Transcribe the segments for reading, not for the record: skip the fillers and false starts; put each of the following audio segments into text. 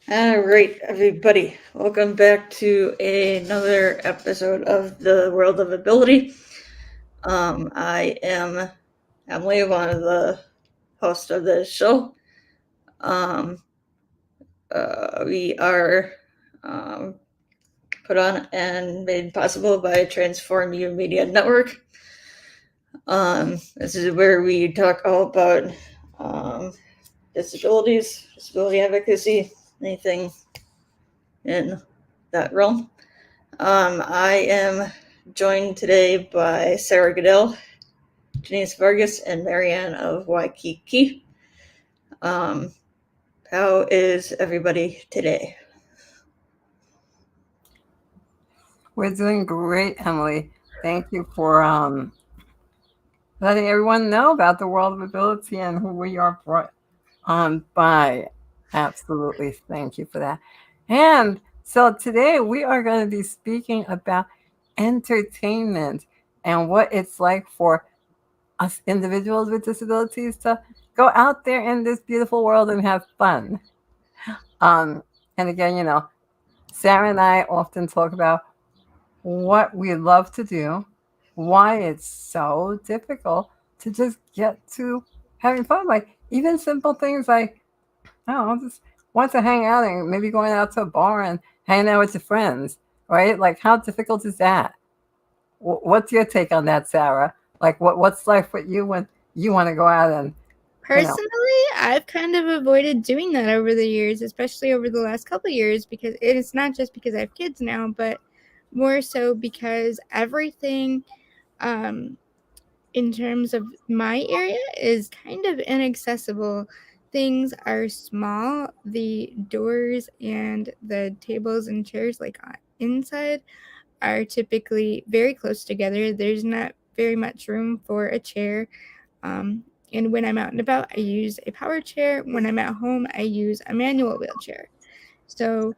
All right, everybody. Welcome back to another episode of the World of Ability. I am Emily, one of the hosts of this show. Um, we are um, put on and made possible by Transform U Media Network. This is where we talk all about um, disabilities, disability advocacy, anything in that realm. I am joined today by Sarah Goodell, Denise Vargas, and Marianne of Waikiki. Um, how is everybody today? We're doing great, Emily. Thank you for letting everyone know about the world of ability and who we are brought on by. Absolutely. Thank you for that. And so today we are going to be speaking about entertainment and what it's like for us individuals with disabilities to go out there in this beautiful world and have fun. Um, and again, Sarah and I often talk about what we love to do, why it's so difficult to just get to having fun. Like even simple things like, I don't know, just want to hang out and maybe going out to a bar and hanging out with your friends, right? Like how difficult is that? What's your take on that, Sarah? Like what's life with you when you want to go out and, you know, Personally, I've kind of avoided doing that over the years, especially over the last couple of years, because it's not just because I have kids now, but more so because everything um, in terms of my area is kind of inaccessible. Things are small. The doors and the tables and chairs, like inside, are typically very close together. There's not very much room for a chair. Um, and when I'm out and about, I use a power chair. When I'm at home, I use a manual wheelchair. So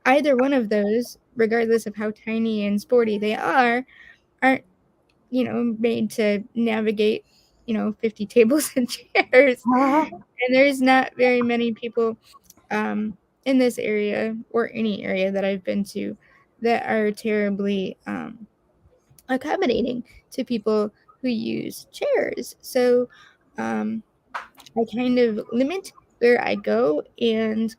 either one of those, regardless of how tiny and sporty they aren't, made to navigate, 50 tables and chairs. And there's not very many people in this area or any area that I've been to that are terribly accommodating to people who use chairs. So um, I kind of limit where I go, and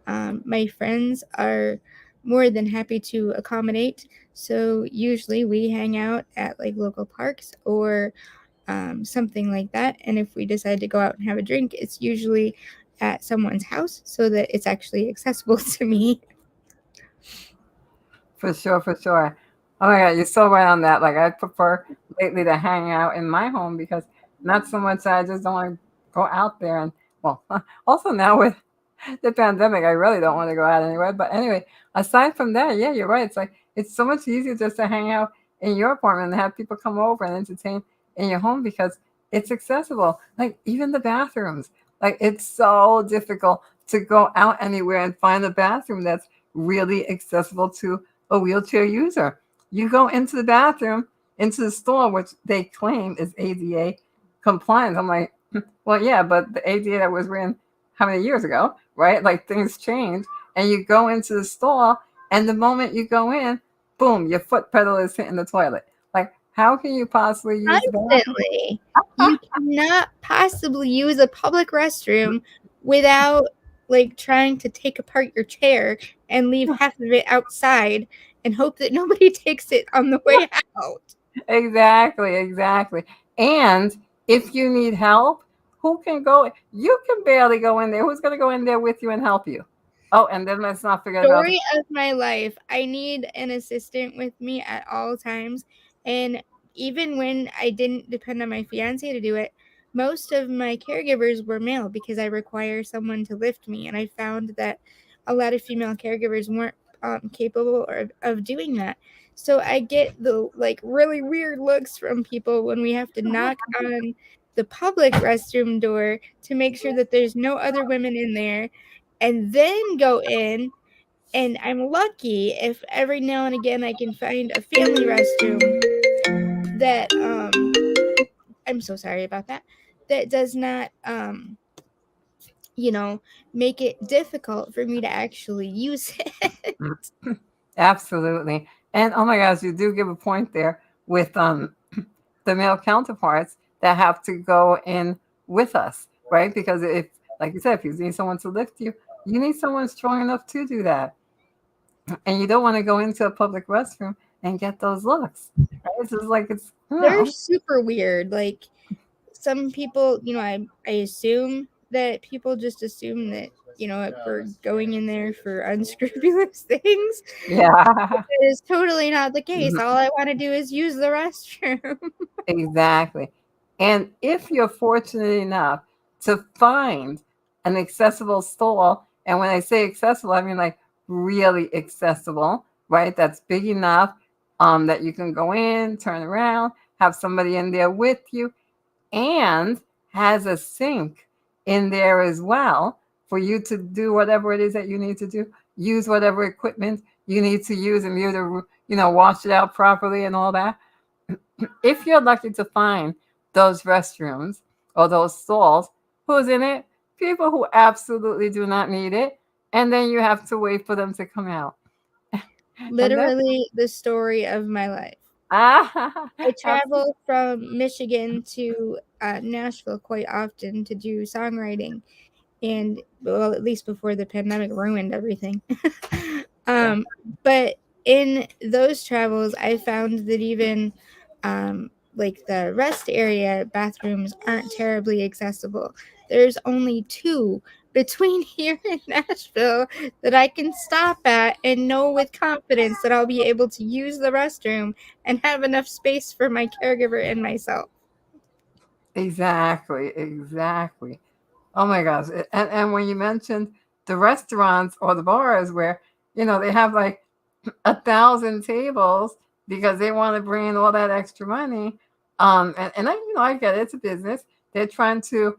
my friends are more than happy to accommodate. So usually we hang out at like local parks or something like that. And if we decide to go out and have a drink, it's usually at someone's house so that it's actually accessible to me. for sure, for sure. Oh my God, you're so right on that. Like I prefer lately to hang out in my home because not so much I just don't want to go out there and well, also now with the pandemic, I really don't want to go out anywhere. But anyway, aside from that, yeah, you're right. It's like it's so much easier just to hang out in your apartment and have people come over and entertain in your home because it's accessible. Like even the bathrooms. Like it's so difficult to go out anywhere and find a bathroom that's really accessible to a wheelchair user. You go into the bathroom, into the store, which they claim is ADA compliant. I'm like, well, yeah, but the ADA that was written how many years ago, right? Like things change, and you go into the store, and the moment you go in, boom, your foot pedal is hitting the toilet. Like, how can you possibly use the bathroom? Constantly. You cannot possibly use a public restroom without like trying to take apart your chair and leave half of it outside and hope that nobody takes it on the way out. Exactly, exactly. And if you need help, who can go? You can barely go in there. Who's going to go in there with you and help you? Oh, and then let's not forget about the Story of my life. I need an assistant with me at all times. And even when I didn't depend on my fiance to do it, most of my caregivers were male because I require someone to lift me. And I found that a lot of female caregivers weren't capable of doing that. So I get the like really weird looks from people when we have to knock on the public restroom door to make sure that there's no other women in there and then go in. And I'm lucky if every now and again I can find a family restroom that I'm so sorry about that, that does not make it difficult for me to actually use it. Absolutely. And oh my gosh, you do give a point there with the male counterparts that have to go in with us, right? Because if, like you said, if you need someone to lift you, you need someone strong enough to do that. And you don't want to go into a public restroom and get those looks. Right? It's just like it's They're super weird. Like some people, I assume that people just assume that, if we're going in there for unscrupulous things. yeah. It is totally not the case. All I want to do is use the restroom. Exactly. And if you're fortunate enough to find an accessible stall, and when I say accessible, I mean like really accessible, right? That's big enough that you can go in, turn around, have somebody in there with you, and has a sink in there as well for you to do whatever it is that you need to do. Use whatever equipment you need to use and you to, wash it out properly and all that. If you're lucky to find those restrooms or those stalls, who's in it? People who absolutely do not need it. And then you have to wait for them to come out. And then, Literally the story of my life. ah, I absolutely. travel from Michigan to Nashville quite often to do songwriting, and well, at least before the pandemic ruined everything. Yeah, um, but in those travels, I found that even like the rest area bathrooms aren't terribly accessible. There's only two between here and Nashville that I can stop at and know with confidence that I'll be able to use the restroom and have enough space for my caregiver and myself. exactly, exactly. Oh my gosh. And when you mentioned the restaurants or the bars where, they have like 1,000 tables because they want to bring in all that extra money. And I, I get it, it's a business. They're trying to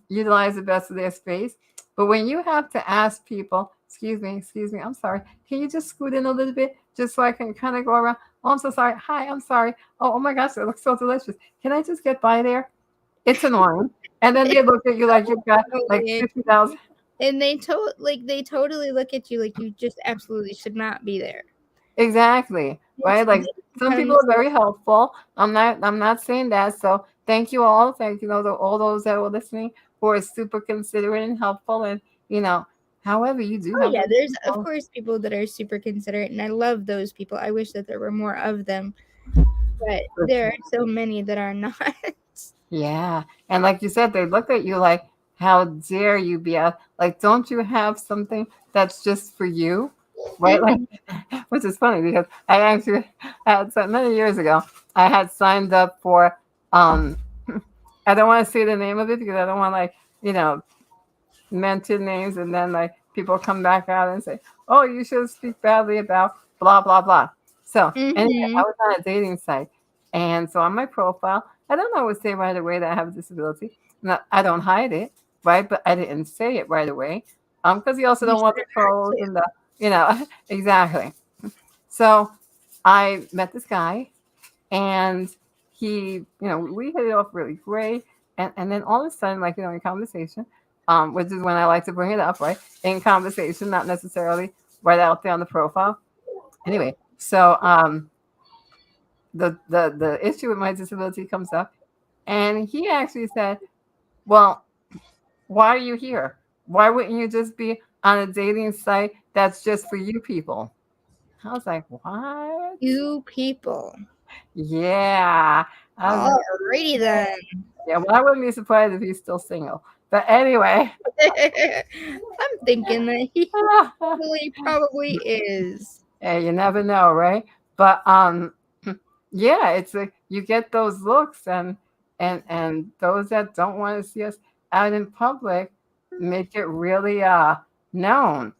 utilize the best of their space. But when you have to ask people, excuse me, I'm sorry, can you just scoot in a little bit just so I can kind of go around? Oh, I'm so sorry. Hi, I'm sorry. Oh my gosh, it looks so delicious. Can I just get by there? It's annoying. And then they look at you like you've got like Totally. 50,000. And they totally look at you like you just absolutely should not be there. Exactly. It's Right? Like it some people becomes are very helpful. I'm not saying that. So thank you all. Thank all those that were listening who are super considerate and helpful. And however you do Oh have yeah, those there's of people. course people that are super considerate, and I love those people. I wish that there were more of them, but there are so many that are not. Yeah. And like you said, they look at you like, how dare you be out? Like, don't you have something that's just for you? Right? Like, Mhm. which is funny because I actually had so many years ago, I had signed up for, um, I don't want to say the name of it because I don't want like, you know, mention names and then like people come back out and say, oh, you should speak badly about blah, blah, blah. So anyway, I Mhm. was on a dating site. And so on my profile, I don't always say right away that I have a disability. No, I don't hide it, right? But I didn't say it right away. Because you also You don't want the shouldn't have trolls to. and exactly. So I met this guy and he, we hit it off really great. And then all of a sudden, like, in conversation, which is when I like to bring it up, right? In conversation, not necessarily right out there on the profile. Anyway, so the issue with my disability comes up, and he actually said, "Well, why are you here? Why wouldn't you just be on a dating site that's just for you people?" I was like, "What?" You people. Yeah, I was like, Alrighty then. "Yeah." Well, I wouldn't be surprised if he's still single. But anyway, I'm thinking that he really probably is. hey, you never know, right? But yeah, it's like you get those looks, and those that don't want to see us out in public make it really known.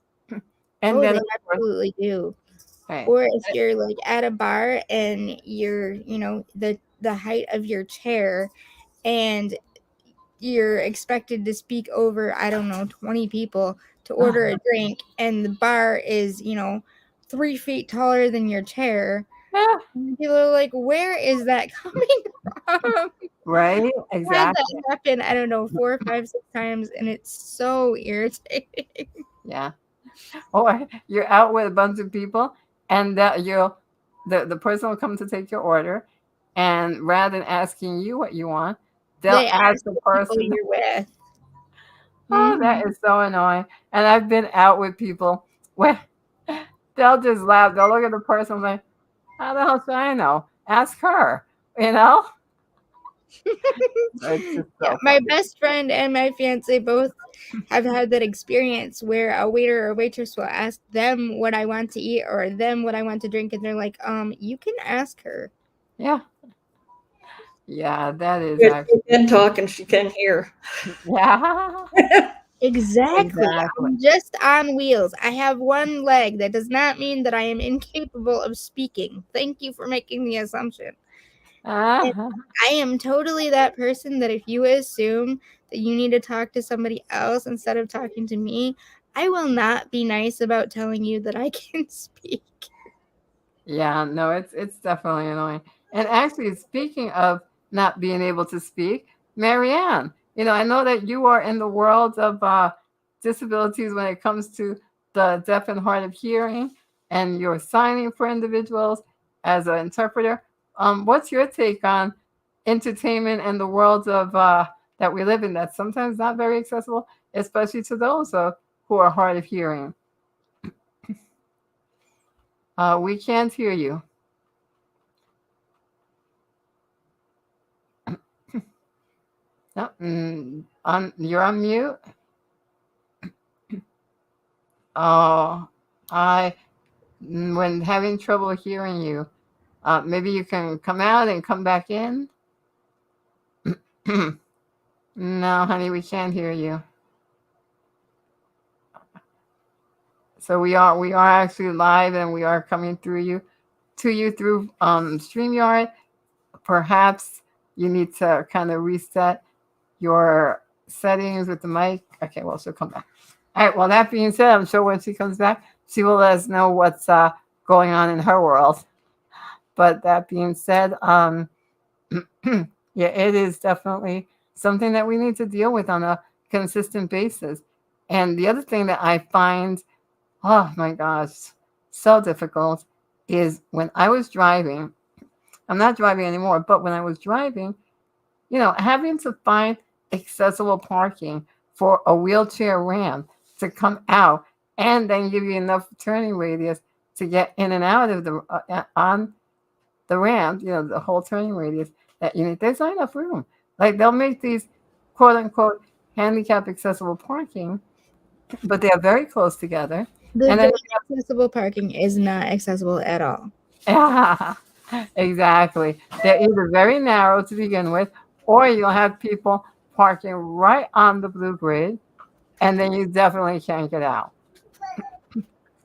And Oh, then they of course, absolutely do. right. Or if you're like at a bar and you're, the height of your chair and you're expected to speak over, I don't know, 20 people to order a drink, and the bar is, 3 feet taller than your chair. And people are like, where is that coming from? Right? I've had that Exactly. happen, I don't know, 4, 5, 6 times, and it's so irritating. Yeah. Or you're out with a bunch of people, and that the person will come to take your order, and rather than asking you what you want, they'll They ask ask the the people person. you're with. Oh, Mhm. that is so annoying. And I've been out with people where they'll just laugh. They'll look at the person like, how the hell should I know? Ask her, you know? It's just Yeah, so my funny. best friend and my fiance both have had that experience where a waiter or waitress will ask them what I want to eat or them what I want to drink, and they're like, you can ask her. Yeah. Yeah, that is Yes, she actually, can talk and she can hear. yeah, Exactly. exactly. I'm just on wheels. I have one leg. That does not mean that I am incapable of speaking. Thank you for making the assumption. And Uh-huh. I am totally that person that if you assume that you need to talk to somebody else instead of talking to me, I will not be nice about telling you that I can speak. Yeah, no, it's definitely annoying. And actually, speaking of not being able to speak, Marianne, I know that you are in the world of disabilities when it comes to the deaf and hard of hearing, and you're signing for individuals as an interpreter. What's your take on entertainment and the world of that we live in that's sometimes not very accessible, especially to those who are hard of hearing? We can't hear you. No, you're on mute. Oh, I when having trouble hearing you. Maybe you can come out and come back in. No, honey, we can't hear you. So we are actually live, and we are coming to you through StreamYard. Perhaps you need to kind of reset your settings with the mic. Okay, well, she'll come back. All right. Well, that being said, I'm sure when she comes back, she will let us know what's going on in her world. But that being said, yeah, it is definitely something that we need to deal with on a consistent basis. And the other thing that I find, oh my gosh, so difficult is when I was driving. I'm not driving anymore, but when I was driving, having to find accessible parking for a wheelchair ramp to come out and then give you enough turning radius to get in and out of on the ramp, the whole turning radius that you need. There's not enough room. Like they'll make these quote unquote handicap accessible parking, but they are very close together. And then The accessible parking is not accessible at all. yeah, exactly. They're either very narrow to begin with, or you'll have people parking right on the blue grid, and then you definitely can't get out.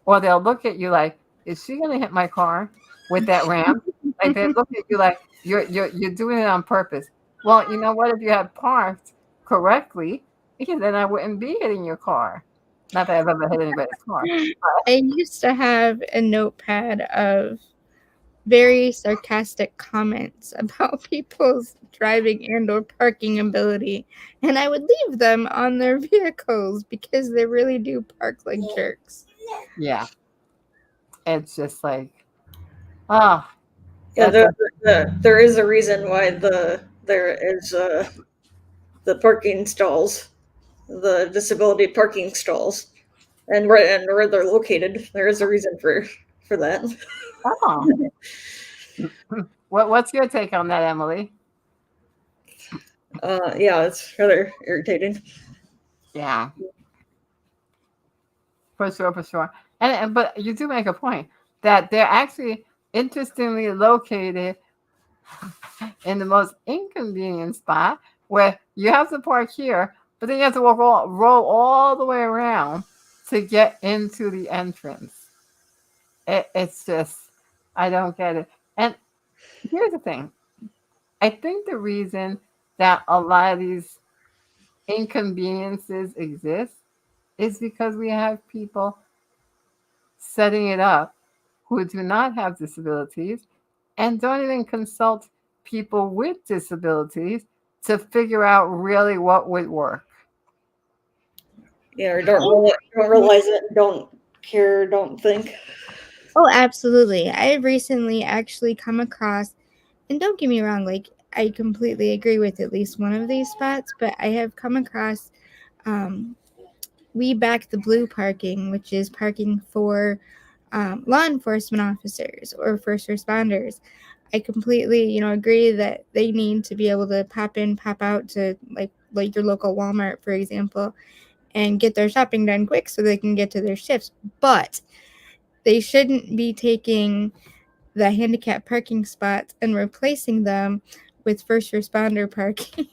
Or they'll look at you like, "Is she going to hit my car with that ramp?" Like they look at you like you're doing it on purpose. Well, you know what? If you had parked correctly, then I wouldn't be hitting your car. Not that I've ever hit anybody's car. I used to have a notepad of very sarcastic comments about people's driving and or parking ability, and I would leave them on their vehicles because they really do park like jerks. Yeah, it's just like, oh, Yeah, that's there is a reason why there is the parking stalls, the disability parking stalls, and where they're located. There is a reason for that. oh. What's your take on that, Emily? Yeah, it's rather irritating. Yeah, for sure, for sure. And but you do make a point that they're actually interestingly located in the most inconvenient spot where you have to park here, but then you have to roll all the way around to get into the entrance. It's just, I don't get it. And here's the thing. I think the reason that a lot of these inconveniences exist is because we have people setting it up who do not have disabilities and don't even consult people with disabilities to figure out really what would work. Yeah, or don't realize it, don't care, don't think. Oh, absolutely. I have recently actually come across, and don't get me wrong, like I completely agree with at least one of these spots, but I have come across we back the blue parking, which is parking for law enforcement officers or first responders. I completely, agree that they need to be able to pop in, pop out to like your local Walmart, for example, and get their shopping done quick so they can get to their shifts. But they shouldn't be taking the handicap parking spots and replacing them with first responder parking.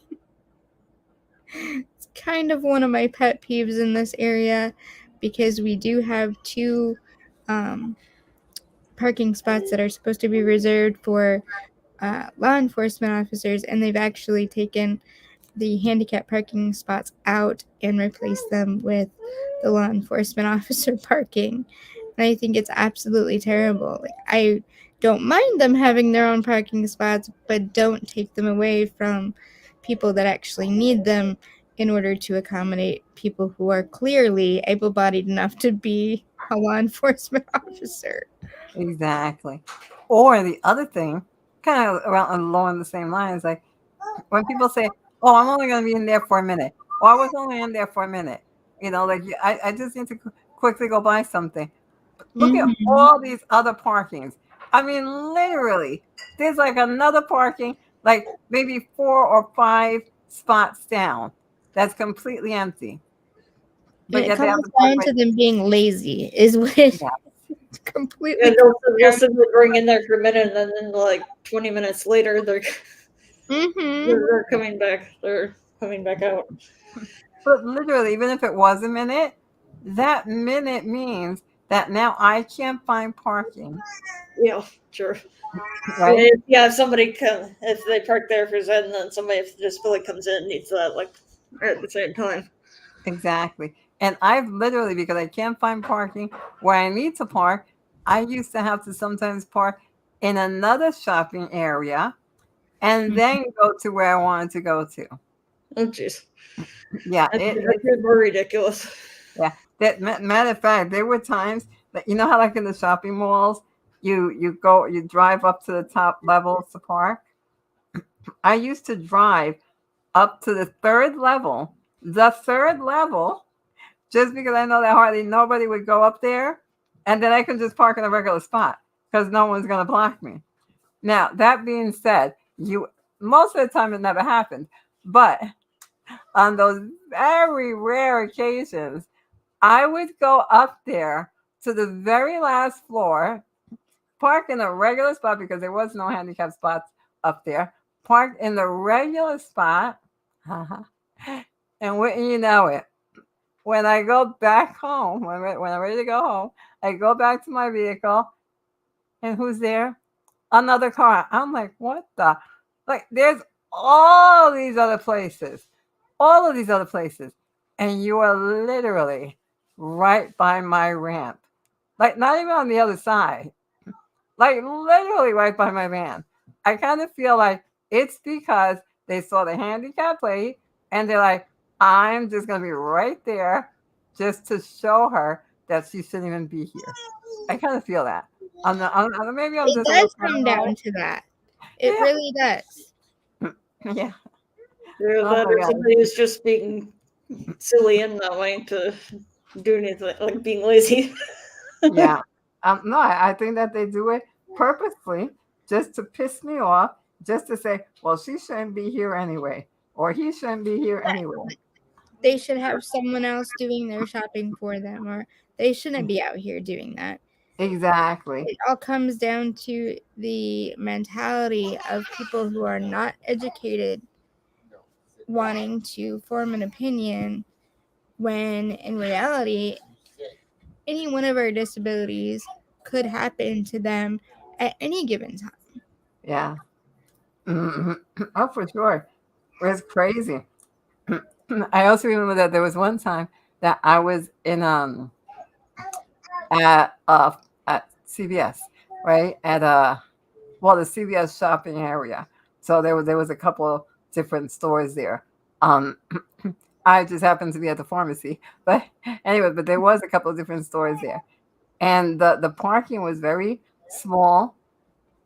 It's kind of one of my pet peeves in this area because we do have two parking spots that are supposed to be reserved for law enforcement officers, and they've actually taken the handicap parking spots out and replaced them with the law enforcement officer parking. And I think it's absolutely terrible. Like, I don't mind them having their own parking spots, but don't take them away from people that actually need them in order to accommodate people who are clearly able-bodied enough to be a law enforcement officer. Exactly. Or the other thing, kind of around along the same lines, like when people say, "Oh, I'm only going to be in there for a minute," or "I was only in there for a minute," like I just need to quickly go buy something. Look at Mm-hmm. all these other parkings. I mean, literally, there's like another parking, like maybe 4 or 5 spots down, that's completely empty. But It yet they have comes to park down right. to them being lazy, is what it Yeah, Yeah, completely they'll comes sit there going in there for a minute, and then like 20 minutes later, they're down. they're, Mm-hmm. they're coming back. They're coming back out. but literally, even if it was a minute, that minute means that now I can't find parking, Yeah, sure. right? Yeah, if somebody come, if they park there for a second, then somebody if the disability comes in needs that like right at the same time. Exactly. And I've literally, because I can't find parking where I need to park, I used to have to sometimes park in another shopping area and then go to where I wanted to go to. Oh, jeez, Yeah, that's more ridiculous. yeah. That matter of fact, there were times that how like in the shopping malls, you drive up to the top levels to park. I used to drive up to the third level, just because I know that hardly nobody would go up there, and then I can just park in a regular spot because no one's going to block me. Now, that being said, you most of the time it never happens, but on those very rare occasions, I would go up there to the very last floor, park in a regular spot because there was no handicap spots up there, park in the regular spot, and wouldn't you know it, when I go back home, when I'm ready to go home, I go back to my vehicle, and who's there? Another car. I'm like, what the? Like, there's all of these other places, and you are literally right by my ramp. Like, not even on the other side, like, literally right by my van. I kind of feel like it's because they saw the handicap plate and they're like, I'm just going to be right there just to show her that she shouldn't even be here. I kind of feel that. Maybe I'm It just a little does come paranoid. down to that. It really does. Yeah. Or Oh that my or God. somebody who's just being silly and not wanting to do anything, like being lazy. Yeah. No, I think that they do it purposely just to piss me off, just to say, well, she shouldn't be here anyway, or he shouldn't be here anyway. They should have someone else doing their shopping for them, or they shouldn't be out here doing that. Exactly. It all comes down to the mentality of people who are not educated wanting to form an opinion when in reality any one of our disabilities could happen to them at any given time. Yeah. Mhm. Oh, for sure. It was crazy. I also remember that there was one time that I was in at at CVS, right? At the CVS shopping area. So there was a couple different stores there. Um, I just happened to be at the pharmacy, but anyway, but there was a couple of different stores there, and the parking was very small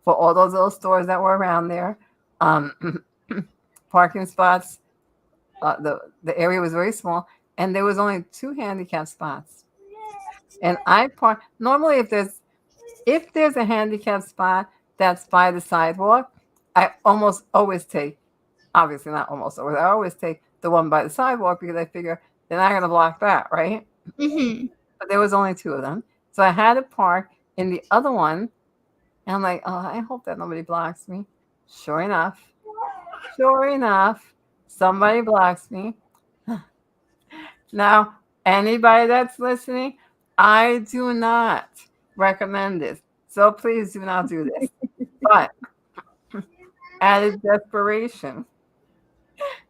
for all those little stores that were around there. Um, Parking spots, the area was very small, and there was only two handicap spots. And I park normally if there's a handicap spot that's by the sidewalk, I almost always take, obviously not almost always, I always take the one by the sidewalk because I figure they're not going to block that, right? Mm-hmm. But there was only two of them. So I had to park in the other one. And I'm like, oh, I hope that nobody blocks me. Sure enough, somebody blocks me. Now, anybody that's listening, I do not recommend this. So please do not do this. But out of desperation,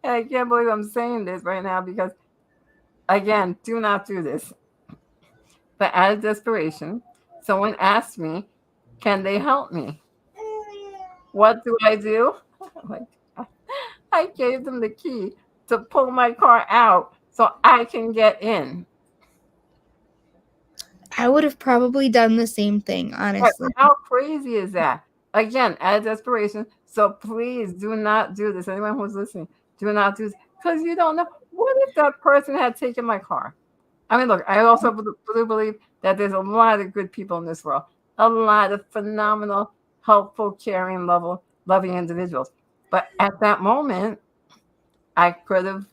and I can't believe I'm saying this right now because, again, do not do this. But out of desperation, someone asked me, can they help me? What do I do? Like, I gave them the key to pull my car out so I can get in. I would have probably done the same thing, But honestly. how crazy is that? Again, out of desperation. So please do not do this. Anyone who's listening, do not do this because you don't know. What if that person had taken my car? I mean, look, I also do believe that there's a lot of good people in this world, a lot of phenomenal, helpful, caring, loving individuals. But at that moment, I could have,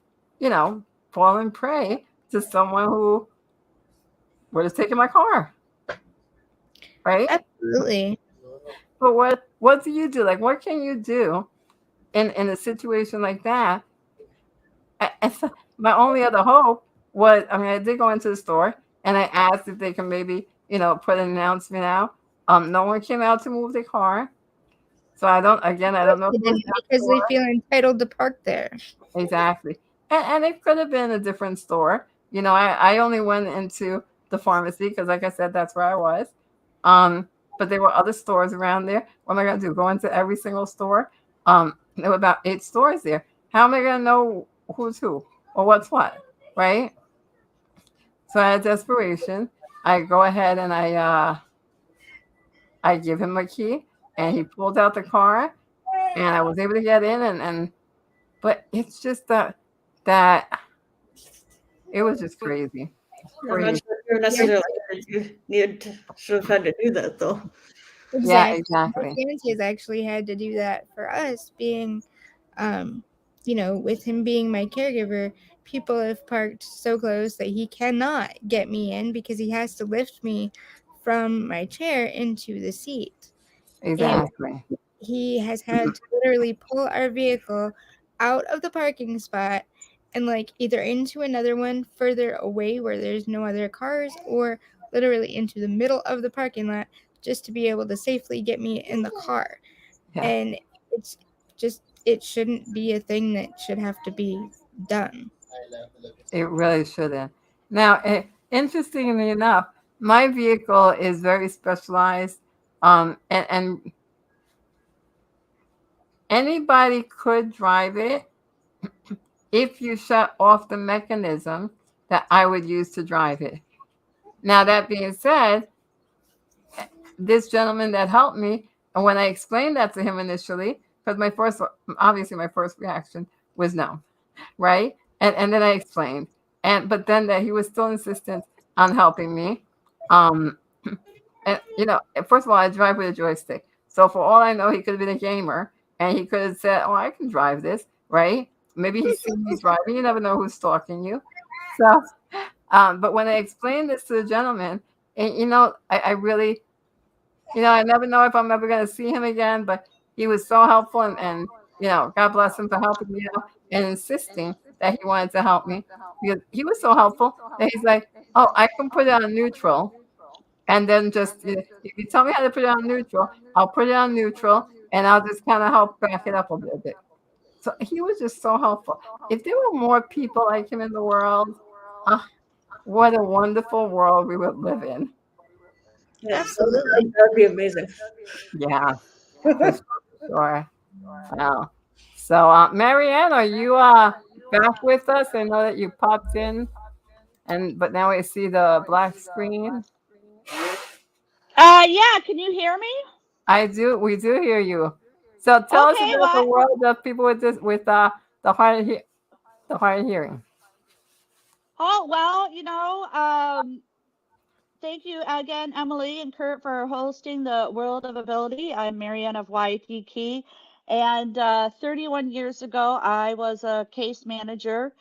fallen prey to someone who would have taken my car, right? Absolutely. But what do you do? Like, what can you do in a situation like that? My only other hope was, I mean, I did go into the store and I asked if they can maybe, put an announcement out. No one came out to move the car. So I don't know if They it was didn't that because they store. feel entitled to park there. Exactly. And it could have been a different store. I only went into the pharmacy because, like I said, that's where I was. But there were other stores around there. What am I going to do? Go into every single store? There were about 8 stores there. How am I going to know who's who or what's what? Right? So out of desperation, I go ahead and I give him a key and he pulled out the car and I was able to get in and but it's just that it was just crazy. I'm not Crazy. sure if you're necessarily you need to should have had to do that though. Yeah, Exactly. My exactly. fiance has actually had to do that for us, being, um, with him being my caregiver. People have parked so close that he cannot get me in because he has to lift me from my chair into the seat. And Exactly. he has had to literally pull our vehicle out of the parking spot and like either into another one further away where there's no other cars or literally into the middle of the parking lot just to be able to safely get me in the car. Yeah. And it's just it shouldn't be a thing that should have to be done. It really shouldn't. Now, interestingly enough, my vehicle is very specialized. And anybody could drive it if you shut off the mechanism that I would use to drive it. Now, that being said, this gentleman that helped me, and when I explained that to him initially, because obviously my first reaction was no, right? And then I explained, but then that he was still insistent on helping me. Um, and first of all, I drive with a joystick, so for all I know, he could have been a gamer, and he could have said, "Oh, I can drive this," right? Maybe he's seen me driving. You never know who's stalking you. So, but when I explained this to the gentleman, and I really, I never know if I'm ever going to see him again, but he was so helpful and God bless him for helping me out and insisting that he wanted to help me because he was so helpful that he's like, oh, I can put it on neutral. And then just, if you tell me how to put it on neutral, I'll put it on neutral and I'll just kind of help back it up a little bit. So he was just so helpful. If there were more people like him in the world, ah, what a wonderful world we would live in. Yeah, Absolutely. that'd be amazing. Yeah, for sure. Wow. So, Marianne, are you back with us? I know that you popped in, and but now we see the black screen. Yeah, can you hear me? I do. We do hear you. So, tell us Okay, about the well, world of people with this with the hard the hard of hearing. oh, well, thank you again, Emily and Kurt, for hosting the World of Ability. I'm Marianne of Waikiki, and 31 years ago, I was a case manager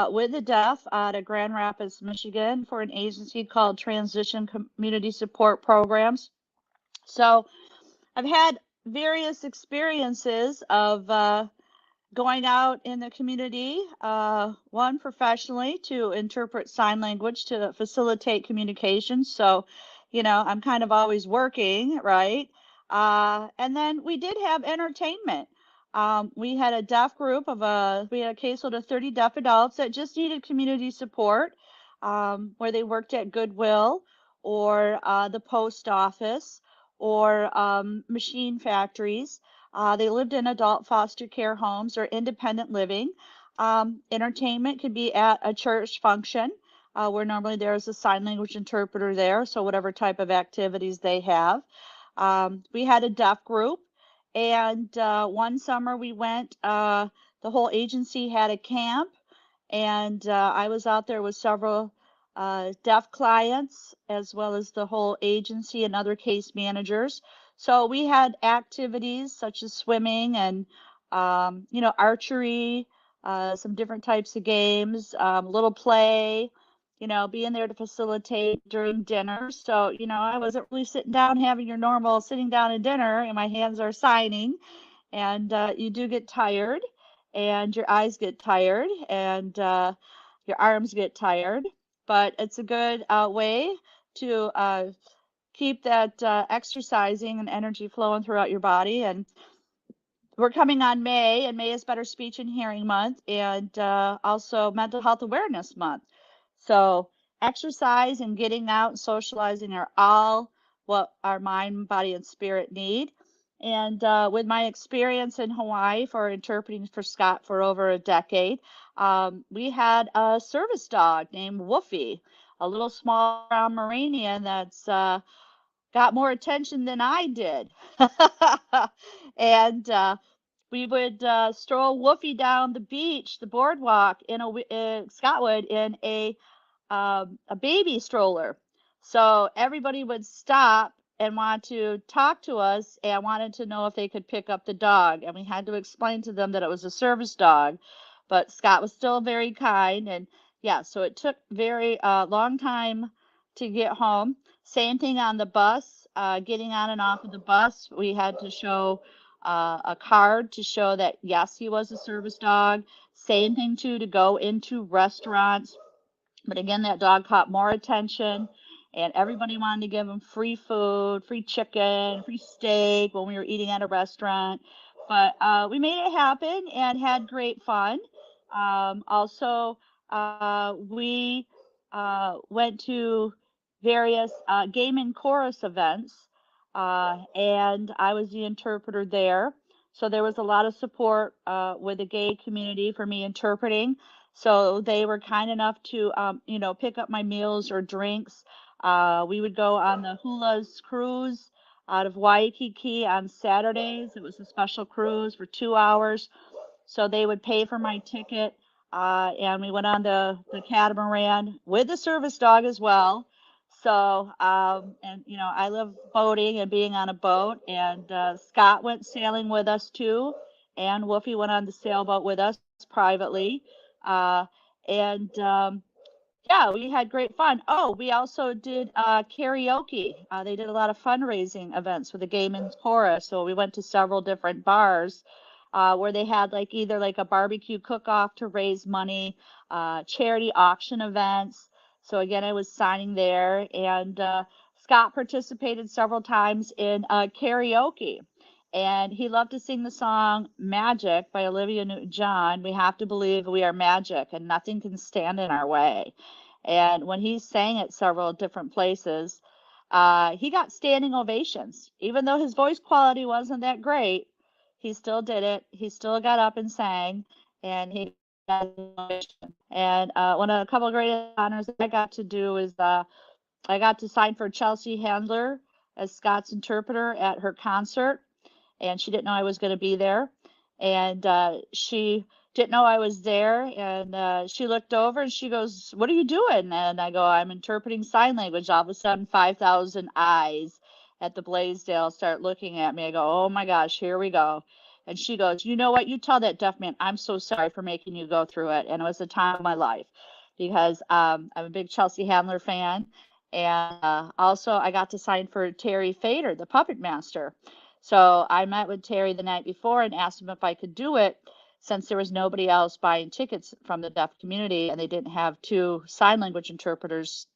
with the deaf out of Grand Rapids, Michigan, for an agency called Transition Community Support Programs. So I've had various experiences of going out in the community, one professionally to interpret sign language to facilitate communication. So, I'm kind of always working, right? And then we did have entertainment. We had a deaf group we had a caseload of 30 deaf adults that just needed community support, where they worked at Goodwill or the post office or machine factories. They lived in adult foster care homes or independent living. Entertainment could be at a church function where normally there's a sign language interpreter there, so whatever type of activities they have. We had a deaf group, and one summer we went, the whole agency had a camp, and I was out there with several deaf clients as well as the whole agency and other case managers. So we had activities such as swimming and, archery, some different types of games, little play, being there to facilitate during dinner. So, I wasn't really sitting down having your normal sitting down at dinner and my hands are signing. And you do get tired and your eyes get tired and your arms get tired. But it's a good way to keep that exercising and energy flowing throughout your body. And we're coming on May, and May is Better Speech and Hearing Month, and also Mental Health Awareness Month. So exercise and getting out and socializing are all what our mind, body, and spirit need. And with my experience in Hawaii for interpreting for Scott for over a decade, we had a service dog named Woofy, a little small brown Pomeranian that's got more attention than I did. And we would stroll Woofy down the beach, the boardwalk in Scotwood in a baby stroller. So everybody would stop and want to talk to us and wanted to know if they could pick up the dog. And we had to explain to them that it was a service dog. But Scott was still very kind. And yeah, so it took very long time to get home. Same thing on the bus, getting on and off of the bus. We had to show a card to show that, yes, he was a service dog. Same thing, too, to go into restaurants. But again, that dog caught more attention, and everybody wanted to give him free food, free chicken, free steak when we were eating at a restaurant. But we made it happen and had great fun. Also, we went to various game and chorus events, and I was the interpreter there. So there was a lot of support with the gay community for me interpreting. So they were kind enough to, pick up my meals or drinks. We would go on the Hula's cruise out of Waikiki on Saturdays. It was a special cruise for 2 hours. So they would pay for my ticket. And we went on the catamaran with the service dog as well. So, and I love boating and being on a boat. And Scott went sailing with us too. And Wolfie went on the sailboat with us privately. Uh, and yeah, we had great fun. Oh, we also did karaoke. They did a lot of fundraising events for the Gay Men's Chorus. So we went to several different bars where they had either a barbecue cook-off to raise money, charity auction events. So again, I was signing there, and Scott participated several times in karaoke. And he loved to sing the song Magic by Olivia Newton-John. We have to believe we are magic and nothing can stand in our way. And when he sang it several different places, he got standing ovations. Even though his voice quality wasn't that great, he still did it. He still got up and sang, and he got his nomination. And one of a couple of great honors that I got to do is I got to sign for Chelsea Handler as Scott's interpreter at her concert, and she didn't know I was going to be there. And she didn't know I was there, and she looked over and she goes, "What are you doing?" And I go, "I'm interpreting sign language." All of a sudden, 5,000 eyes at the Blaisdell start looking at me. I go, "Oh my gosh, here we go." And she goes, "You know what? You tell that deaf man, I'm so sorry for making you go through it." And it was the time of my life because I'm a big Chelsea Handler fan. And also, I got to sign for Terry Fader, the puppet master. So I met with Terry the night before and asked him if I could do it since there was nobody else buying tickets from the deaf community and they didn't have 2 sign language interpreters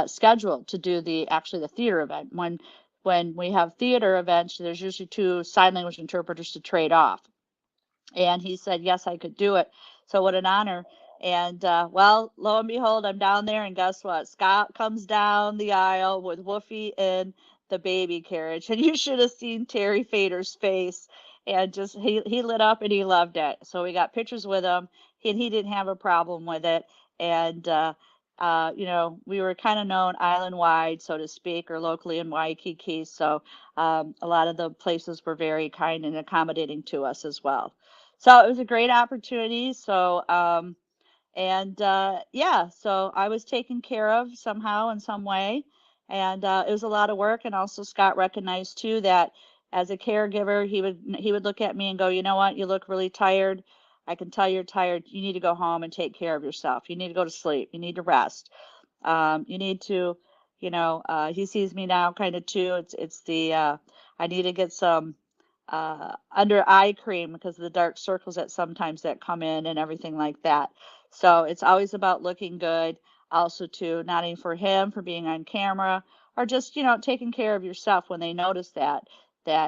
scheduled to do the theater event. When we have theater events, there's usually 2 sign language interpreters to trade off. And he said, yes, I could do it. So what an honor. And well, lo and behold, I'm down there, and guess what? Scott comes down the aisle with Woofy in the baby carriage. And you should have seen Terry Fader's face. And just he lit up and he loved it. So we got pictures with him, and he didn't have a problem with it. And you know, we were kind of known island wide, so to speak, or locally in Waikiki. So a lot of the places were very kind and accommodating to us as well. So it was a great opportunity. So, yeah, so I was taken care of somehow in some way. And it was a lot of work. And also Scott recognized too that as a caregiver, he would look at me and go, "You know what? You look really tired. I can tell you're tired. You need to go home and take care of yourself. You need to go to sleep. You need to rest. You need to, you know," he sees me now kind of too. It's the I need to get some under eye cream because of the dark circles that sometimes that come in and everything like that. So it's always about looking good. Also too, not only for him for being on camera or just, you know, taking care of yourself when they notice that,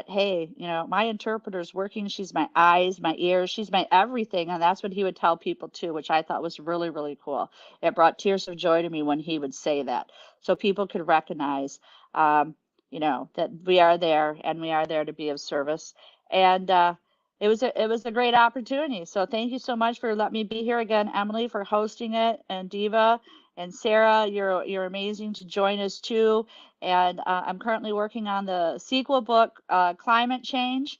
hey, you know, my interpreter's working. She's my eyes, my ears, she's my everything. And that's what he would tell people too, which I thought was really, really cool. It brought tears of joy to me when he would say that. So people could recognize, you know, that we are there and we are there to be of service. And it was a great opportunity. So thank you so much for letting me be here again, Emily, for hosting it, and Diva and Sarah, you're amazing to join us too. And I'm currently working on the sequel book, Climate Change,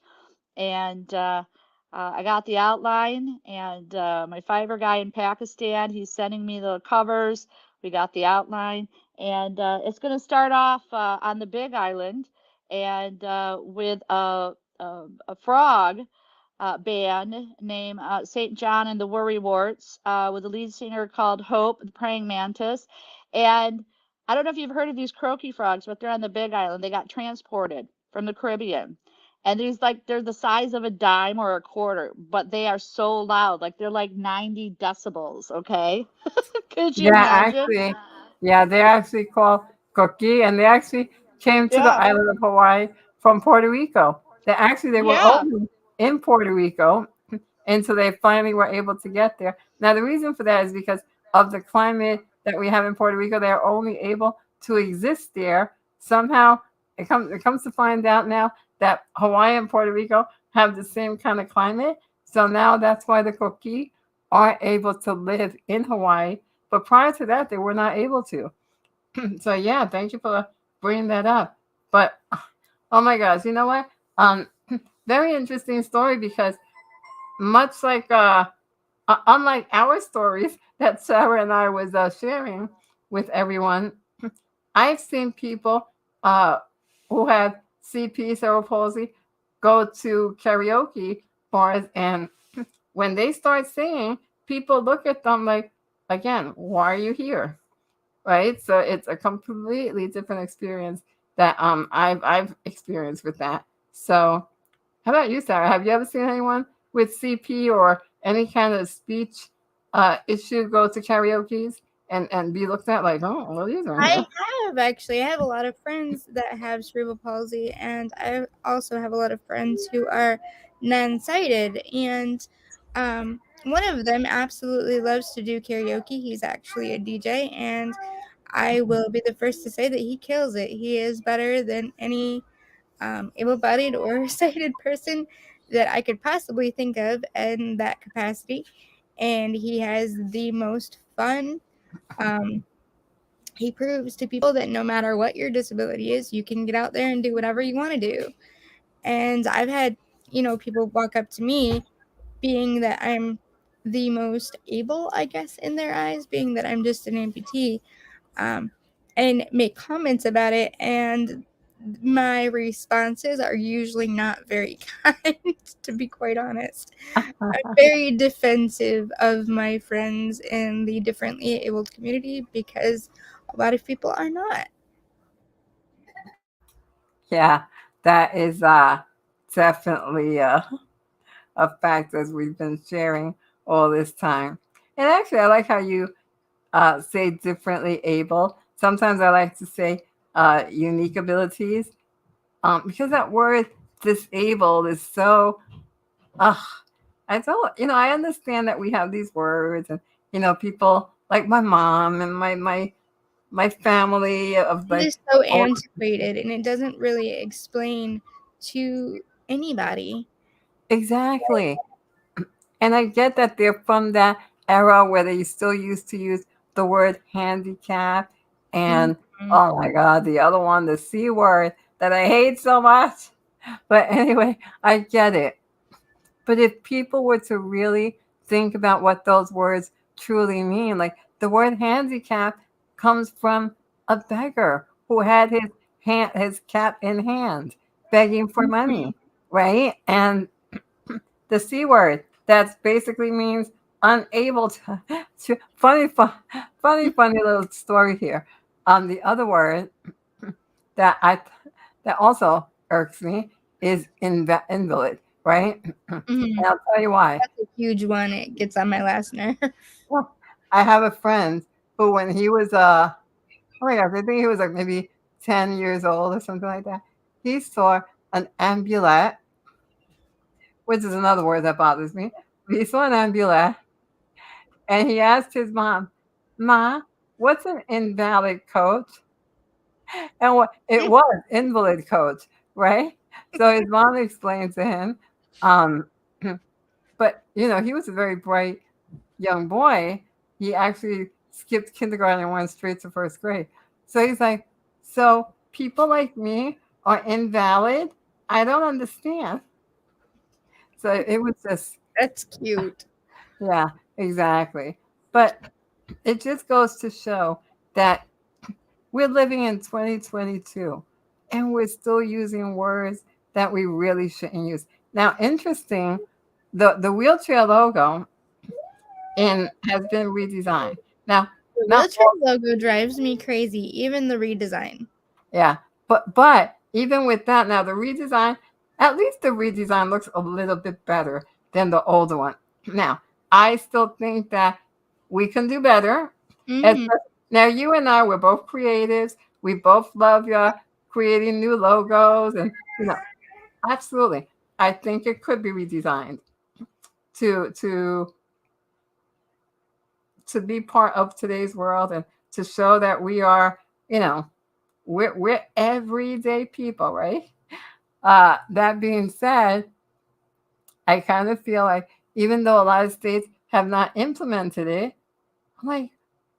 and I got the outline. And my fiber guy in Pakistan, he's sending me the covers. We got the outline, and it's going to start off on the Big Island, and with a frog band named St. John and the Worrywarts, with a lead singer called Hope, the praying mantis. And I don't know if you've heard of these croaky frogs, but they're on the Big Island. They got transported from the Caribbean. And they're the size of a dime or a quarter, but they are so loud. Like they're like 90 decibels, okay? Could you Yeah, imagine? actually, yeah, they're actually called Cookie, and they actually came to the Yeah. island of Hawaii from Puerto Rico. They were Yeah. only in Puerto Rico until they finally were able to get there. Now, the reason for that is because of the climate that we have in Puerto Rico. They're only able to exist there. Somehow, it comes to find out now that Hawaii and Puerto Rico have the same kind of climate. So now that's why the Koki are able to live in Hawaii. But prior to that, they were not able to. So yeah, thank you for bringing that up. But oh my gosh, you know what? Very interesting story because much like unlike our stories that Sarah and I was sharing with everyone, I've seen people who have CP, cerebral palsy, go to karaoke bars, and when they start singing, people look at them like, again, why are you here? Right? So it's a completely different experience that I've experienced with that. So how about you, Sarah? Have you ever seen anyone with CP or any kind of speech issue go to karaoke's and be looked at like, oh, what are you doing here? I have actually. I have a lot of friends that have cerebral palsy, and I also have a lot of friends who are non-sighted. And one of them absolutely loves to do karaoke. He's actually a DJ, and I will be the first to say that he kills it. He is better than any able-bodied or sighted person that I could possibly think of in that capacity. And he has the most fun. Um, he proves to people that no matter what your disability is, you can get out there and do whatever you want to do. And I've had, people walk up to me being that I'm the most able, I guess, in their eyes, being that I'm just an amputee, um, and make comments about it. And my responses are usually not very kind, to be quite honest. I'm very defensive of my friends in the differently abled community because a lot of people are not. Yeah, that is definitely a fact as we've been sharing all this time. And actually, I like how you say differently able. Sometimes I like to say unique abilities because that word disabled is so, uh, I don't, I understand that we have these words and, people like my mom and my family of It like, is so oh, antiquated and it doesn't really explain to anybody. exactly. And I get that they're from that era where they still used to use the word handicap and Mhm. oh my God, the other one, the C word that I hate so much. But anyway, I get it. But if people were to really think about what those words truly mean, like the word handicap comes from a beggar who had his cap in hand, begging for money, right? And the C word that basically means unable to funny little story here. The other word that I that also irks me is invalid, right? And Mhm. I'll tell you why. That's a huge one. It gets on my last nerve. Well, I have a friend who, when he was oh my gosh, I think he was like maybe 10 years old or something like that. He saw an ambulette, which is another word that bothers me. He saw an ambulette and he asked his mom, "Ma, what's an invalid coach?" And what it was invalid coach, right? So his mom explained to him, um, but he was a very bright young boy. He actually skipped kindergarten and went straight to first grade. So he's like, so people like me are invalid? I don't understand. So it was just, That's cute. yeah, exactly. But it just goes to show that we're living in 2022 and we're still using words that we really shouldn't use. Now, interesting, the wheelchair logo has been redesigned. Now, The not wheelchair all, logo drives me crazy, even the redesign. yeah, but even with that, now the redesign, at least the redesign looks a little bit better than the older one. Now, I still think that we can do better. Hmm. Espe- Now, you and I, we're both creatives. We both love creating new logos, and absolutely, I think it could be redesigned to to to be part of today's world and to show that we are, you know, we're everyday people, right? That being said, I kind of feel like even though a lot of states have not implemented it, I'm like,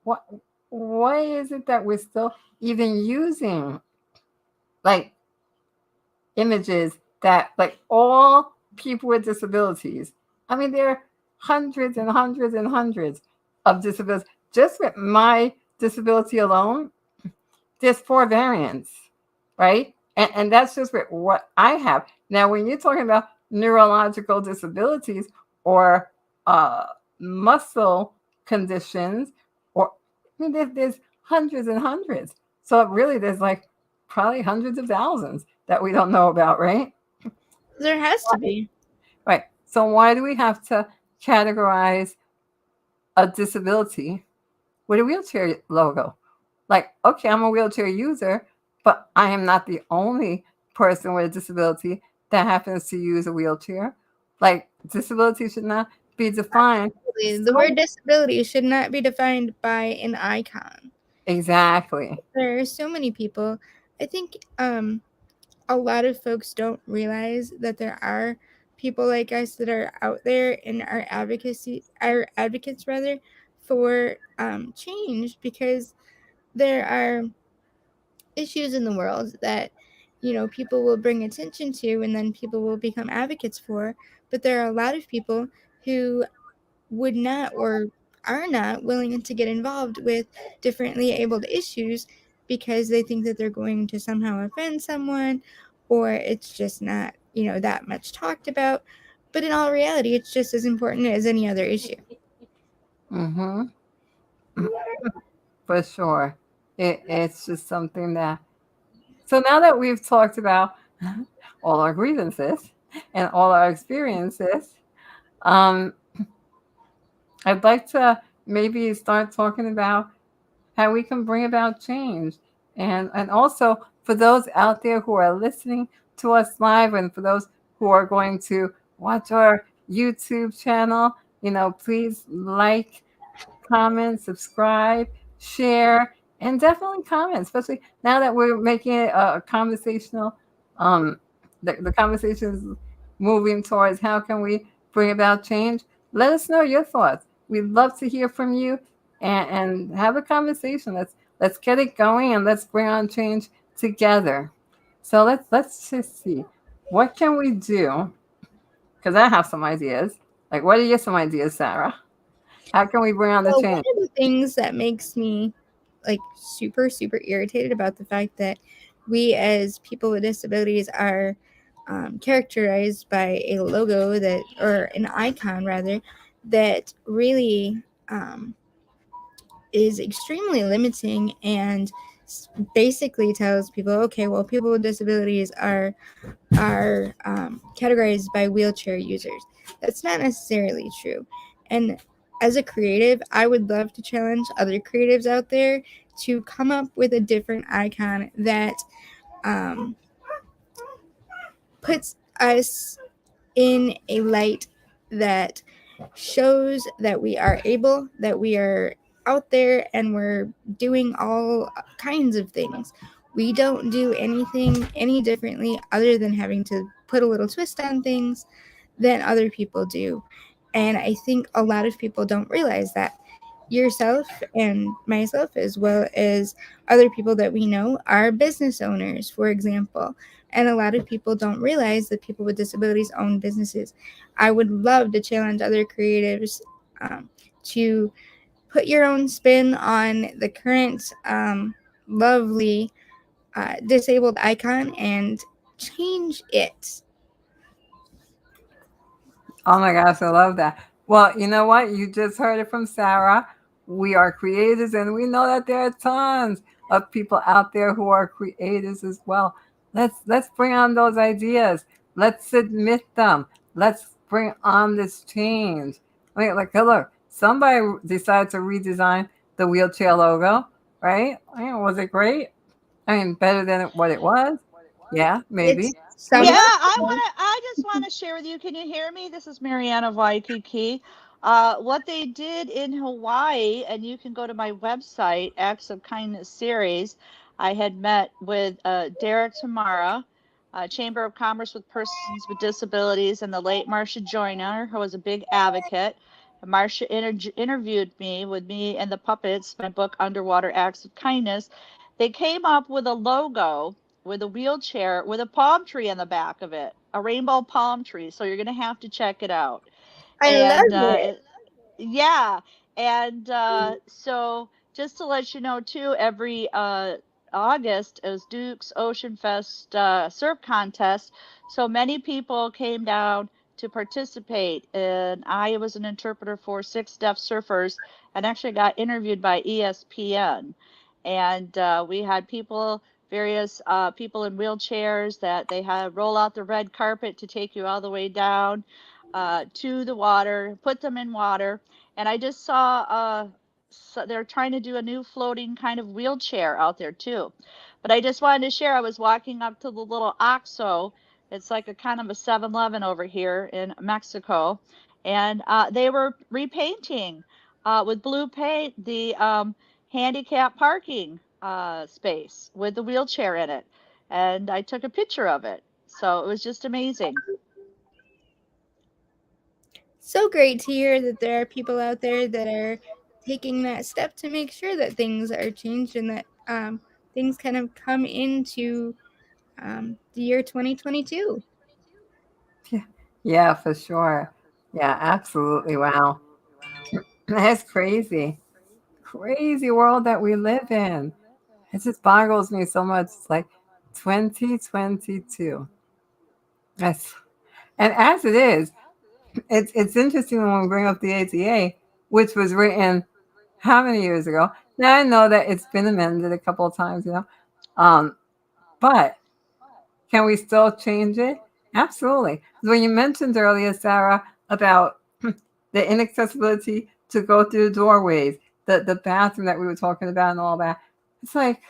what? Why is it that we're still even using like images that like all people with disabilities? I mean, there are hundreds and hundreds and hundreds of disabilities. Just with my disability alone, there's 4 variants, right? And that's just what I have. Now, when you're talking about neurological disabilities or uh, muscle conditions, or I mean, there's hundreds and hundreds. So really, there's like probably hundreds of thousands that we don't know about, right? There has to be. Right. So why do we have to categorize a disability with a wheelchair logo? Like, okay, I'm a wheelchair user, but I am not the only person with a disability that happens to use a wheelchair. Like, disability should not be defined. Absolutely. The word So disability should not be defined by an icon. exactly. There are so many people. I think a lot of folks don't realize that there are people like us that are out there and our advocates rather, for change, because there are issues in the world that people will bring attention to and then people will become advocates for, but there are a lot of people who would not or are not willing to get involved with differently abled issues because they think that they're going to somehow offend someone, or it's just not that much talked about, but in all reality it's just as important as any other issue. Mm-hmm. For sure. It's just something that. So now that we've talked about all our grievances and all our experiences, um, I'd like to maybe start talking about how we can bring about change. And also for those out there who are listening to us live, and for those who are going to watch our YouTube channel, please like, comment, subscribe, share, and definitely comment, especially now that we're making it a conversational, um, the conversation is moving towards how can we bring about change. Let us know your thoughts. We'd love to hear from you, and have a conversation. Let's get it going, and let's bring on change together. So let's just see, what can we do? Because I have some ideas. Like, what are your some ideas, Sarah? How can we bring on the Well, one change? of the things that makes me like super super irritated about the fact that we as people with disabilities are characterized by a logo that, or an icon rather, that really is extremely limiting and basically tells people, okay, well, people with disabilities are categorized by wheelchair users. That's not necessarily true. And as a creative, I would love to challenge other creatives out there to come up with a different icon that um, puts us in a light that shows that we are able, that we are out there, and we're doing all kinds of things. We don't do anything any differently other than having to put a little twist on things than other people do. And I think a lot of people don't realize that. Yourself and myself, as well as other people that we know, are business owners, for example. And a lot of people don't realize that people with disabilities own businesses. I would love to challenge other creatives to put your own spin on the current lovely disabled icon and change it. Oh my gosh, I love that. Well, you know what? You just heard it from Sarah. We are creators, and we know that there are tons of people out there who are creators as well. Let's bring on those ideas. Let's admit them. Let's bring on this change. I mean, like, hey, look, somebody decided to redesign the wheelchair logo, right? I mean, was it great? I mean, better than what it was? Yeah, maybe. It's But Yeah, some. I just want to share with you. Can you hear me? This is Marianne of Waikiki. What they did in Hawaii, and you can go to my website, Acts of Kindness series. I had met with Derek Tamara, Chamber of Commerce with Persons with Disabilities, and the late Marcia Joyner, who was a big advocate. Marcia interviewed me with me and the puppets, my book Underwater Acts of Kindness. They came up with a logo with a wheelchair with a palm tree on the back of it, a rainbow palm tree. So you're going to have to check it out. I And love it. yeah. And so just to let you know, too, every August is Duke's Ocean Fest surf contest. So many people came down to participate. And I was an interpreter for 6 deaf surfers and actually got interviewed by ESPN. And we had people, various people in wheelchairs that they had roll out the red carpet to take you all the way down to the water, put them in water. And I just saw so they're trying to do a new floating kind of wheelchair out there too. But I just wanted to share, I was walking up to the little Oxo. It's like a kind of a 7-Eleven over here in Mexico. And they were repainting with blue paint the handicap parking space with the wheelchair in it. And I took a picture of it. So it was just amazing. so great to hear that there are people out there that are taking that step to make sure that things are changed and that things kind of come into the year 2022. Yeah, for sure. Yeah, absolutely. Wow. That's crazy. Crazy world that we live in. It just boggles me so much. It's like 2022. That's, and as it is, it's interesting when we bring up the ADA, which was written how many years ago? Now I know that it's been amended a couple of times, um, but can we still change it? Absolutely. When you mentioned earlier, Sarah, about the inaccessibility to go through doorways, the bathroom that we were talking about and all that, it's like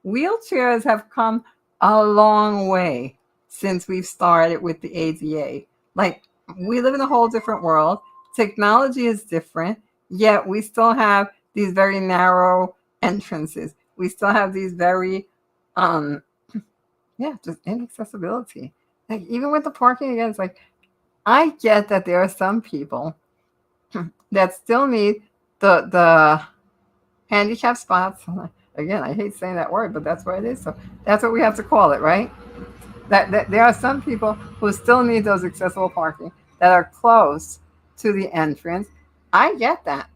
wheelchairs have come a long way since we've started with the ADA. Like, we live in a whole different world. Technology is different, yet we still have these very narrow entrances. We still have these very, yeah, just inaccessibility. Like, even with the parking again, it's like, I get that there are some people that still need the handicap spots. Again, I hate saying that word, but that's what it is. So that's what we have to call it, right? That there are some people who still need those accessible parking that are close to the entrance. I get that.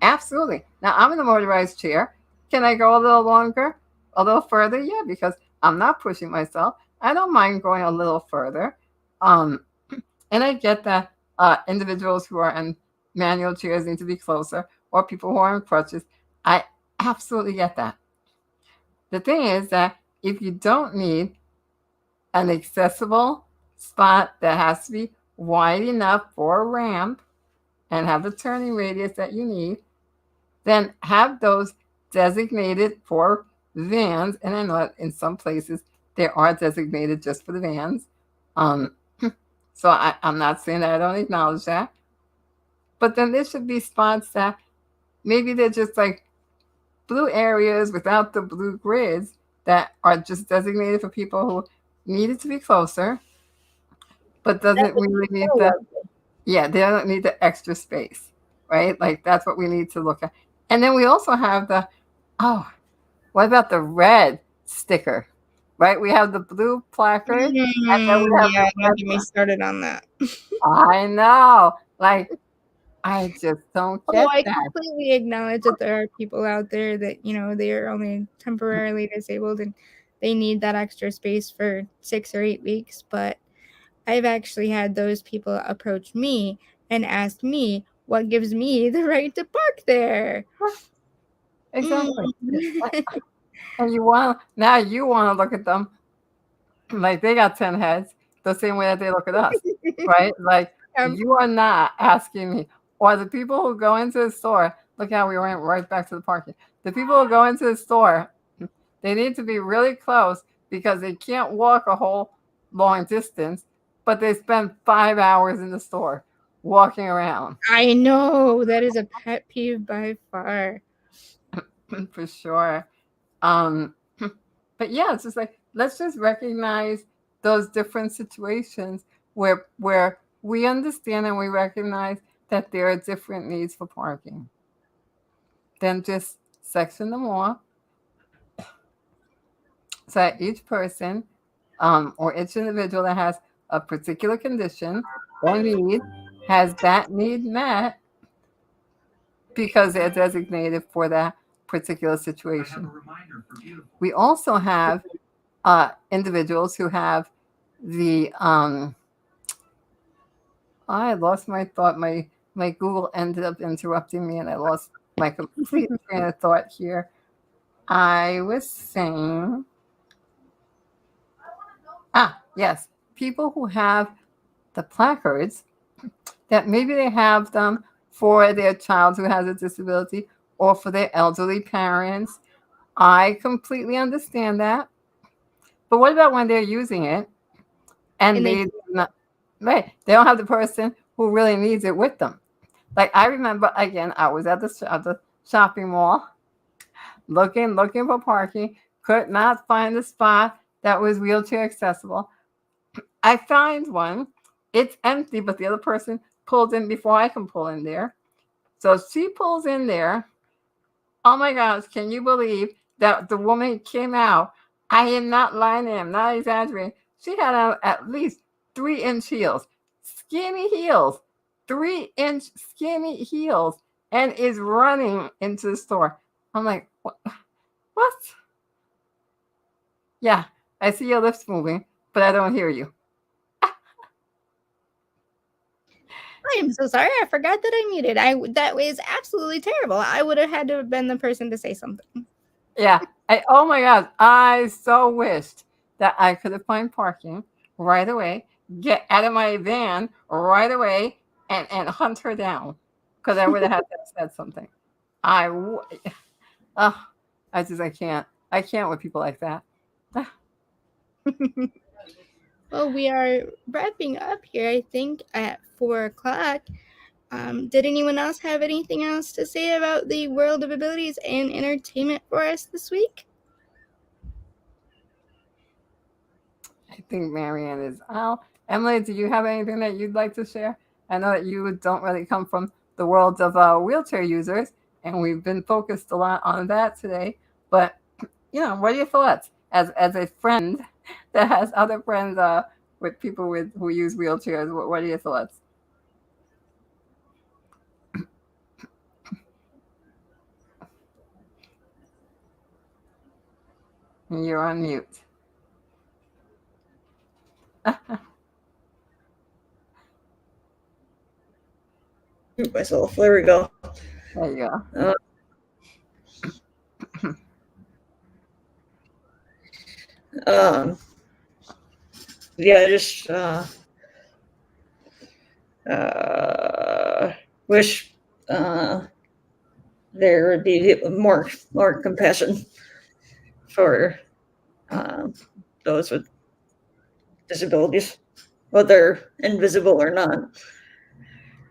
Absolutely. Now I'm in a motorized chair. Can I go a little longer, a little further? Yeah, because I'm not pushing myself. I don't mind going a little further. Um, and I get that individuals who are in manual chairs need to be closer, or people who are in crutches. I absolutely get that. The thing is that if you don't need an accessible spot that has to be wide enough for a ramp and have the turning radius that you need, then have those designated for vans. And I know that in some places they are designated just for the vans. Um, so I'm not saying that I don't acknowledge that. But then there should be spots that maybe they're just like blue areas without the blue grids that are just designated for people who need it to be closer, but doesn't really need the, yeah, they don't need the extra space, right? Like that's what we need to look at. And then we also have the, oh, what about the red sticker, right? We have the blue placard, and then we have Yeah, the don't red get me one. started on that. I know, like I just don't Oh, get I that. completely acknowledge that there are people out there that, they are only temporarily disabled and they need that extra space for 6 or 8 weeks. But I've actually had those people approach me and ask me what gives me the right to park there. Exactly. Mm. And you want to look at them like they got 10 heads, the same way that they look at us, right? Like Um, you are not asking me, or the people who go into the store, look how we went right back to the parking. The people who go into the store, they need to be really close because they can't walk a whole long distance, but they spend 5 hours in the store walking around. I know that is a pet peeve by far. For sure. Um, but yeah, it's just like let's just recognize those different situations where we understand and we recognize that there are different needs for parking. Then just section them off so that each person or each individual that has a particular condition or need has that need met because they're designated for that particular situation. We also have individuals who have the I lost my thought. My Google ended up interrupting me, and I lost my complete train of thought here. I was saying, yes, people who have the placards that maybe they have them for their child who has a disability or for their elderly parents. I completely understand that. But what about when they're using it and And they they not, right? They don't have the person who really needs it with them. Like I remember, again, I was at the shopping mall looking for parking, could not find a spot that was wheelchair accessible. I find one, it's empty, but the other person pulled in before I can pull in there. So she pulls in there. Oh my gosh, can you believe that the woman came out? I am not lying, I'm not exaggerating. She had on at least 3-inch heels, skinny heels, 3-inch skinny heels, and is running into the store. I'm like, what? Yeah, I see your lips moving, but I don't hear you. I am so sorry. I forgot that I muted. That was absolutely terrible. I would have had to have been the person to say something. Yeah. Oh my God. I so wished that I could have found parking right away, get out of my van right away, and hunt her down, because I would have had to have said something. I can't. I can't with people like that. Well, we are wrapping up here, I think, at 4:00. Did anyone else have anything else to say about the world of abilities and entertainment for us this week? I think Marianne is out. Emily, do you have anything that you'd like to share? I know that you don't really come from the world of wheelchair users, and we've been focused a lot on that today. But what are your thoughts as a friend that has other friends with people who use wheelchairs? What are your thoughts? You're on mute. Myself. There we go. There you go. Yeah, just wish there would be more compassion for those with disabilities, whether invisible or not,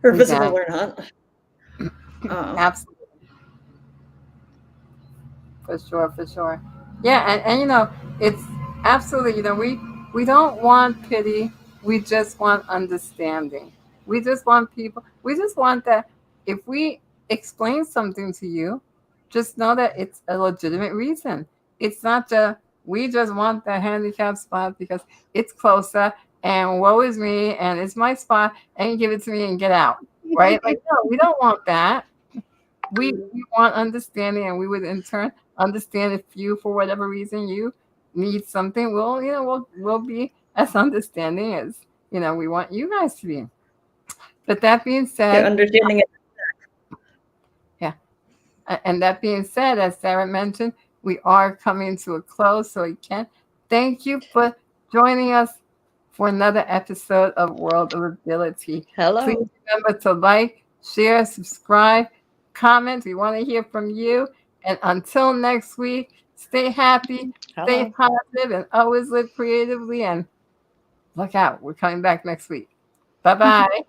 or visible or not. Absolutely. For sure. Yeah, and it's absolutely, we don't want pity, we just want understanding. We just want that if we explain something to you, just know that it's a legitimate reason. It's not we just want the handicap spot because it's closer and woe is me and it's my spot and you give it to me and get out. Right? Like, no, we don't want that. We want understanding, and we would in turn understand if you, for whatever reason, you need something. We'll be as understanding as we want you guys to be. But that being said, understanding it. Yeah, and that being said, as Sarah mentioned, we are coming to a close, so we can thank you for joining us for another episode of World of Ability. Hello. Please remember to like, share, subscribe, comment. We want to hear from you. And until next week, stay happy, stay positive, and always live creatively. And look out, we're coming back next week. Bye-bye.